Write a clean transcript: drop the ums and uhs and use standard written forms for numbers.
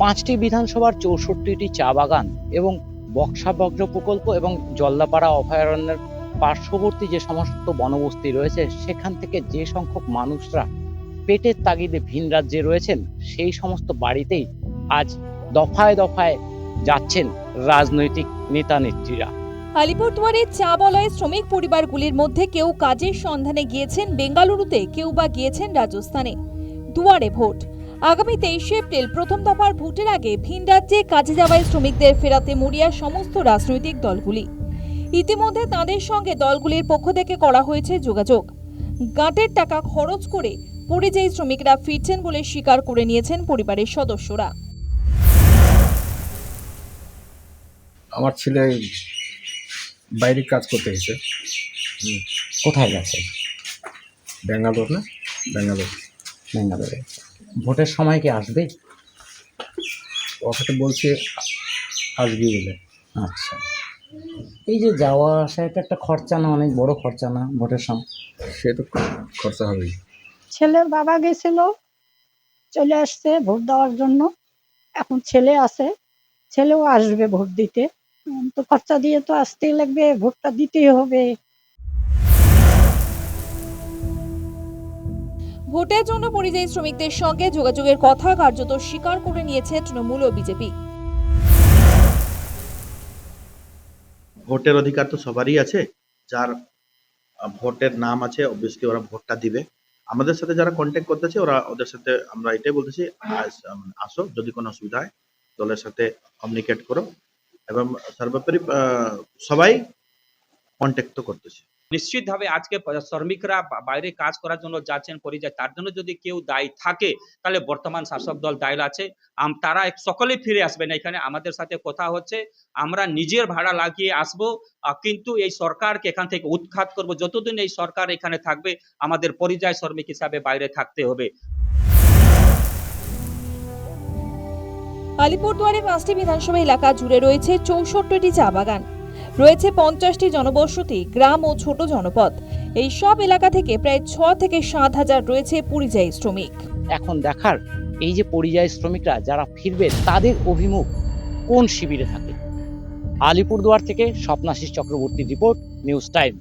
5টি বিধানসভার 64টি চা বাগান এবং বক্সা বজ্র প্রকল্প এবং জলদাপাড়া অভয়ারণ্যের পার্শ্ববর্তী যে সমস্ত বনবস্তি রয়েছে, সেখান থেকে যে সংখ্যক মানুষরা পেটের তাগিদে ভিন রাজ্যে রয়েছেন, সেই সমস্ত বাড়িতেই আজ দফায় দফায় যাচ্ছেন রাজনৈতিক নেতা নেত্রীরা। আলিপুরদুয়ারের চা বলয়ে শ্রমিক পরিবারগুলির মধ্যে কেউ কাজের সন্ধানে গিয়েছেন বেঙ্গালুরুতে, কেউ বা গিয়েছেন রাজস্থানে। দুয়ারে ভোট। আগামী 23শে এপ্রিল প্রথম দফার ভোটের আগে ভিন রাজ্যে কাজে যাওয়ায় শ্রমিকদের ফেরাতে মরিয়া সমস্ত রাজনৈতিক দলগুলি। ইতিমধ্যে তাদের সঙ্গে দলগুলির পক্ষ থেকে করা হয়েছে যোগাযোগ। গাঁটের টাকা খরচ করে পরিযায়ী শ্রমিকরা ফিরছেন বলে স্বীকার করে নিয়েছেন পরিবারের সদস্যরা। আমার ছেলে বাইরে কাজ করতে এসেছে। কোথায় গেছে? ব্যাঙ্গালোর না, বেঙ্গালুরুতে। ভোটের সময় কি আসবে? ওকে বলছে আসবি বলে। আচ্ছা, এই যে যাওয়া আসা, এটা একটা খরচা না, অনেক বড় খরচা না ভোটের সময়? সে তো খরচা হবেই। ছেলের বাবা গেছিল, চলে আসছে ভোট দেওয়ার জন্য। এখন ছেলে আছে, ছেলেও আসবে ভোট দিতে। তো খরচা দিয়ে তো আসতেই লাগবে, ভোটটা দিতেই হবে। ভোটের জন্য পরিযায়ী শ্রমিকদের সঙ্গে যোগাযোগের কথা কার্যত স্বীকার করে নিয়েছে তৃণমূল ও বিজেপি। ভোটের অধিকার তো সবারই আছে, যার ভোটের নাম আছে অবভিয়াসলি ওরা ভোটটা দিবে। আমাদের সাথে যারা কন্ট্যাক্ট করতেছে ওদের সাথে আমরা এটাই বলতেছি, আসো, যদি কোনো অসুবিধা হয় দলের সাথে কমিউনিকেট করো, এবং সর্বোপরি সবাই কন্ট্যাক্ট তো করতেছে। নিশ্চিতভাবে আজকে শ্রমিকরা বাইরে কাজ করার জন্য যাচ্ছেন পরিযায়ী, তার জন্য যদি কেউ দায়ী থাকে তাহলে বর্তমান শাসক দল দায়ী আছে। তারা সকলেই ফিরে আসবেন এখানে। আমাদের সাথে কথা হচ্ছে, আমরা নিজের ভাড়া লাগিয়ে আসব, কিন্তু এই সরকারকে এখান থেকে উৎখাত করব। যতদিন এই সরকার এখানে থাকবে আমাদের পরিযায়ী শ্রমিক হিসাবে বাইরে থাকতে হবে। আলিপুরদুয়ারে 5টি বিধানসভা এলাকা জুড়ে রয়েছে 64টি চা বাগান, রয়েছে 50টি জনবসতি গ্রাম ও ছোট জনপদ। এই সব এলাকা থেকে প্রায় 6 থেকে 7 হাজার রয়েছে পরিযায়ী শ্রমিক। এখন দেখার, এই যে পরিযায়ী শ্রমিকরা যারা ফিরবে, তাদের অভিমুখ কোন শিবিরে থাকে। আলিপুরদুয়ার থেকে স্বপ্নাশিস চক্রবর্তীর রিপোর্ট, নিউজ টাইম।